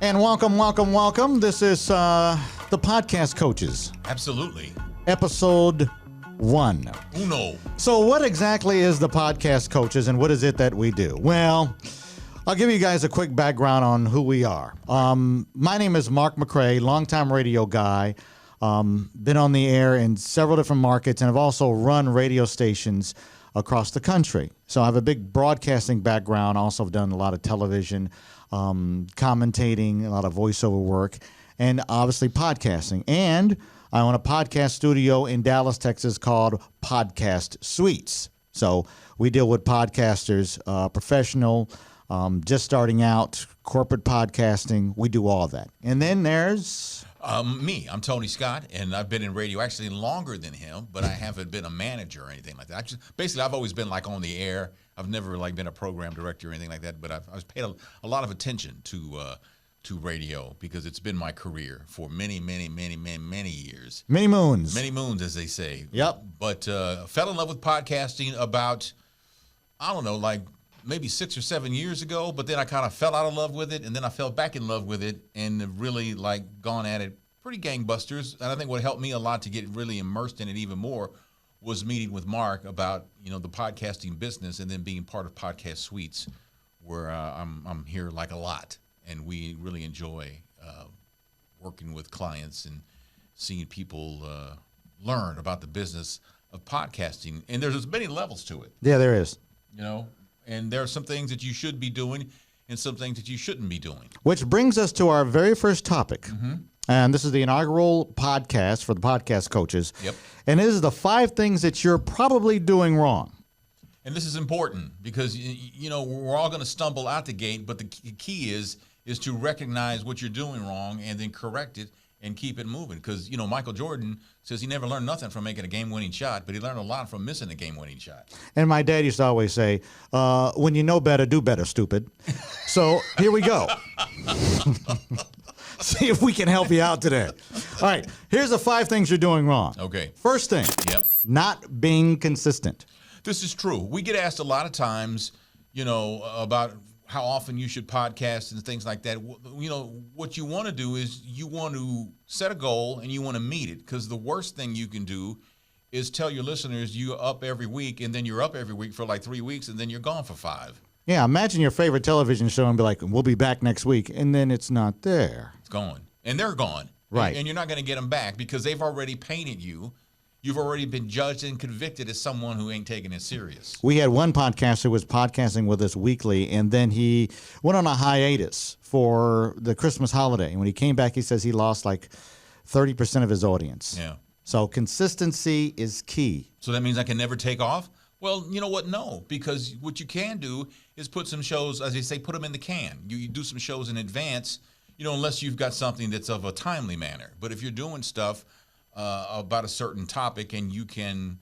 And welcome. This is the Podcast Coaches. Absolutely. Episode 1. Uno. So what exactly is the Podcast Coaches and what is it that we do? Well, I'll give you guys a quick background on who we are. My name is Mark McCrae, longtime radio guy. Been on the air in several different markets and have also run radio stations across the country. So I have a big broadcasting background. Also have done a lot of television, commentating, a lot of voiceover work, and obviously podcasting. And I own a podcast studio in Dallas, Texas called Podcast Suites. So we deal with podcasters, professional, just starting out, corporate podcasting. We do all that. And then there's... Me. I'm Tony Scott, and I've been in radio actually longer than him, but I haven't been a manager or anything like that. I've always been like on the air. I've never like been a program director or anything like that, but I've paid a lot of attention to radio because it's been my career for many years. Many moons. Many moons, as they say. Yep. But fell in love with podcasting about, I don't know, like maybe 6 or 7 years ago, but then I kind of fell out of love with it, and then I fell back in love with it and have really like gone at it pretty gangbusters. And I think what helped me a lot to get really immersed in it even more was meeting with Mark about, the podcasting business and then being part of Podcast Suites, where I'm here like a lot, and we really enjoy working with clients and seeing people learn about the business of podcasting. And there's many levels to it. Yeah, there is. And there are some things that you should be doing and some things that you shouldn't be doing. Which brings us to our very first topic. Mm-hmm. And this is the inaugural podcast for the Podcast Coaches. Yep. And this is the 5 things that you're probably doing wrong. And this is important because, we're all going to stumble out the gate, but the key is to recognize what you're doing wrong and then correct it and keep it moving. Because, Michael Jordan says he never learned nothing from making a game-winning shot, but he learned a lot from missing a game-winning shot. And my dad used to always say, when you know better, do better, stupid. So here we go. See if we can help you out today. All right, here's the 5 things you're doing wrong. Okay. First thing, not being consistent. This is true. We get asked a lot of times, about how often you should podcast and things like that. What you want to do is you want to set a goal and you want to meet it, because the worst thing you can do is tell your listeners you're up every week, and then you're up every week for like 3 weeks, and then you're gone for 5. Yeah, imagine your favorite television show and be like, we'll be back next week, and then it's not there. It's gone. And they're gone. Right. And you're not going to get them back because they've already painted you. You've already been judged and convicted as someone who ain't taking it serious. We had one podcaster who was podcasting with us weekly, and then he went on a hiatus for the Christmas holiday. And when he came back, he says he lost like 30% of his audience. Yeah. So consistency is key. So that means I can never take off? Well, you know what? No, because what you can do is put some shows, as they say, put them in the can. You do some shows in advance, unless you've got something that's of a timely manner. But if you're doing stuff about a certain topic and you can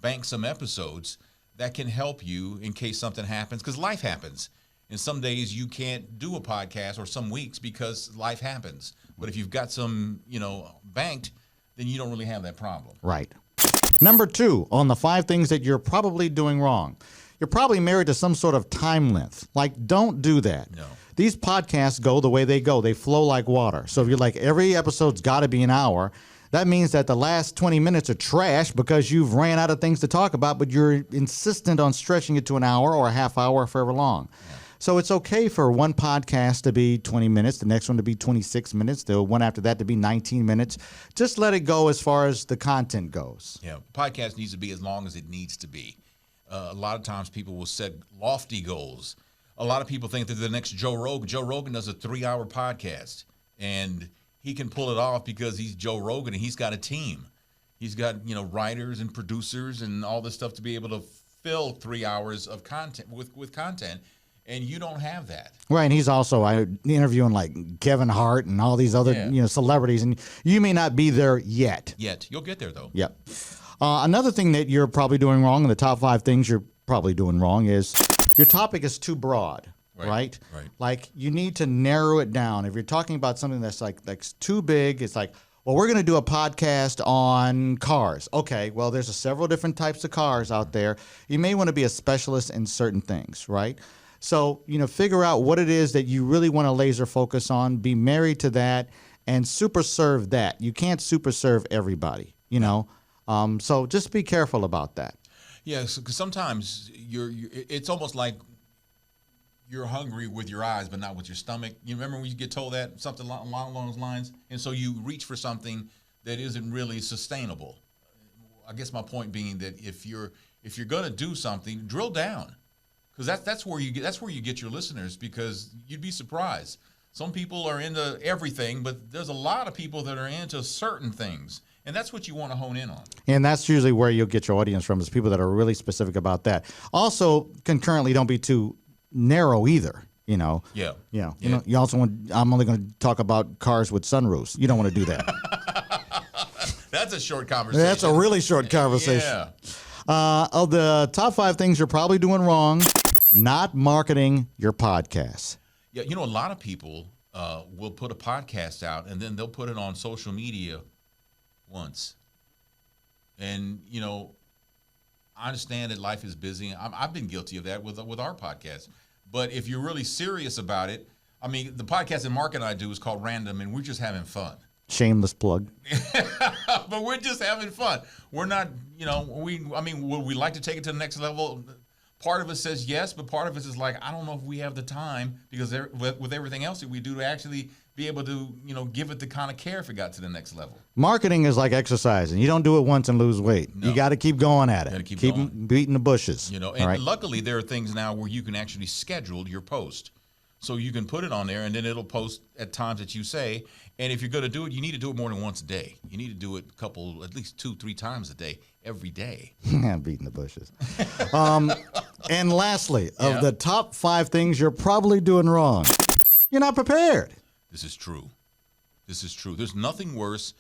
bank some episodes, that can help you in case something happens, because life happens. And some days you can't do a podcast, or some weeks, because life happens. But if you've got some, banked, then you don't really have that problem. Right. Number 2, on the 5 things that you're probably doing wrong. You're probably married to some sort of time length. Like, don't do that. No. These podcasts go the way they go. They flow like water. So if you're like, every episode's got to be an hour, that means that the last 20 minutes are trash because you've ran out of things to talk about, but you're insistent on stretching it to an hour or a half hour or forever long. Yeah. So it's okay for one podcast to be 20 minutes, the next one to be 26 minutes, the one after that to be 19 minutes. Just let it go as far as the content goes. Yeah, podcast needs to be as long as it needs to be. A lot of times people will set lofty goals. A lot of people think they're the next Joe Rogan. Joe Rogan does a 3-hour podcast, and he can pull it off because he's Joe Rogan and he's got a team. He's got, writers and producers and all this stuff to be able to fill 3 hours of content with content. And you don't have that. Right, and he's also interviewing like Kevin Hart and all these other celebrities, and you may not be there yet. You'll get there, though. Yep. Another thing that you're probably doing wrong, in the top 5 things you're probably doing wrong, is your topic is too broad. Right? Like, you need to narrow it down. If you're talking about something that's too big, it's like, well, we're going to do a podcast on cars. Okay, well, there's several different types of cars out there. You may want to be a specialist in certain things, right? So, figure out what it is that you really want to laser focus on, be married to that, and super serve that. You can't super serve everybody, so just be careful about that. Yes, because sometimes it's almost like you're hungry with your eyes, but not with your stomach. You remember when you get told that, something along those lines? And so you reach for something that isn't really sustainable. I guess my point being that if you're going to do something, drill down, because that's where you get your listeners, because you'd be surprised. Some people are into everything, but there's a lot of people that are into certain things, and that's what you want to hone in on. And that's usually where you'll get your audience from, is people that are really specific about that. Also, concurrently, don't be too narrow either. You also want. I'm only going to talk about cars with sunroofs. You don't want to do that. That's a short conversation. That's a really short conversation. Yeah. Of the top 5 things you're probably doing wrong, not marketing your podcast. Yeah, a lot of people will put a podcast out and then they'll put it on social media once. And, I understand that life is busy. I've been guilty of that with our podcast. But if you're really serious about it, the podcast that Mark and I do is called Random, and we're just having fun. Shameless plug. But we're just having fun. We're not, would we like to take it to the next level? Part of us says yes, but part of us is like, I don't know if we have the time, because with everything else that we do, to actually be able to, give it the kind of care if it got to the next level. Marketing is like exercising. You don't do it once and lose weight. No. You got to keep going at it. Keep beating the bushes. And luckily there are things now where you can actually schedule your post. So you can put it on there, and then it'll post at times that you say. And if you're going to do it, you need to do it more than once a day. You need to do it at least 2-3 times a day, every day. Beating the bushes. And lastly, of the top 5 things you're probably doing wrong, you're not prepared. This is true. There's nothing worse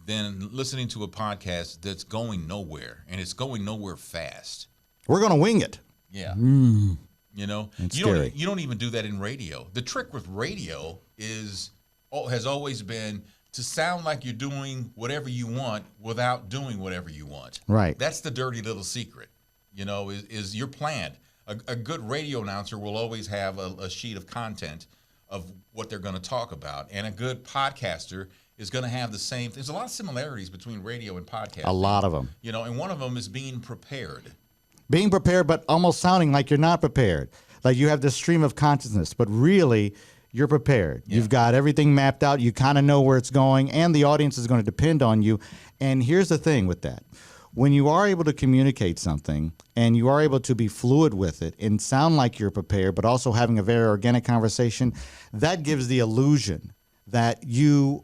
than listening to a podcast that's going nowhere, and it's going nowhere fast. We're going to wing it. Yeah. You scary. don't even do that in radio. The trick with radio has always been to sound like you're doing whatever you want without doing whatever you want. Right. That's the dirty little secret. Is you're planned. A good radio announcer will always have a sheet of content of what they're going to talk about, and a good podcaster is going to have the same. There's a lot of similarities between radio and podcasting. A lot of them. And one of them is being prepared. Being prepared, but almost sounding like you're not prepared. Like you have this stream of consciousness, but really you're prepared. Yeah. You've got everything mapped out. You kind of know where it's going, and the audience is going to depend on you. And here's the thing with that. When you are able to communicate something and you are able to be fluid with it and sound like you're prepared, but also having a very organic conversation, that gives the illusion that you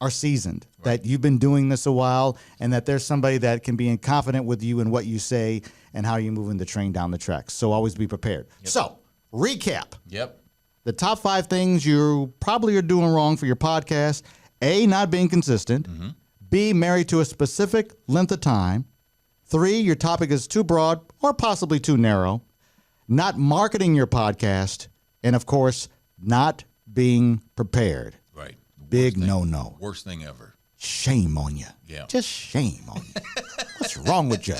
are seasoned, right, that you've been doing this a while, and that there's somebody that can be confident with you in what you say and how you're moving the train down the tracks. So always be prepared. Yep. So, recap. Yep. The top 5 things you probably are doing wrong for your podcast. A, not being consistent. Mm-hmm. B, married to a specific length of time. 3, your topic is too broad or possibly too narrow. Not marketing your podcast. And, of course, not being prepared. Right. Big no-no. Worst thing ever. Shame on you. Yeah. Just shame on you. What's wrong with you?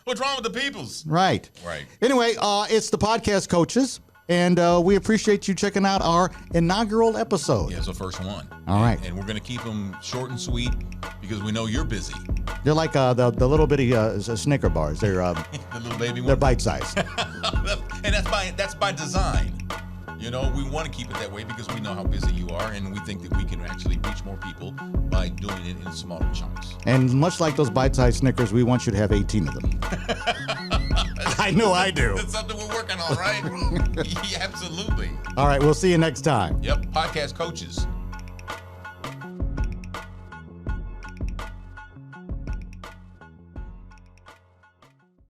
What's wrong with the peoples? Right. Right. Anyway, it's the Podcast Coaches, and we appreciate you checking out our inaugural episode. Yeah, it's the first one. All right. And we're going to keep them short and sweet because we know you're busy. They're like the little bitty Snicker bars. They're the little baby ones. They're bite-sized. And that's by design. We want to keep it that way because we know how busy you are, and we think that we can actually reach more people by doing it in smaller chunks. And much like those bite-sized Snickers, we want you to have 18 of them. I know I do. That's something we're working on, right? Yeah, absolutely. All right, we'll see you next time. Yep, Podcast Coaches.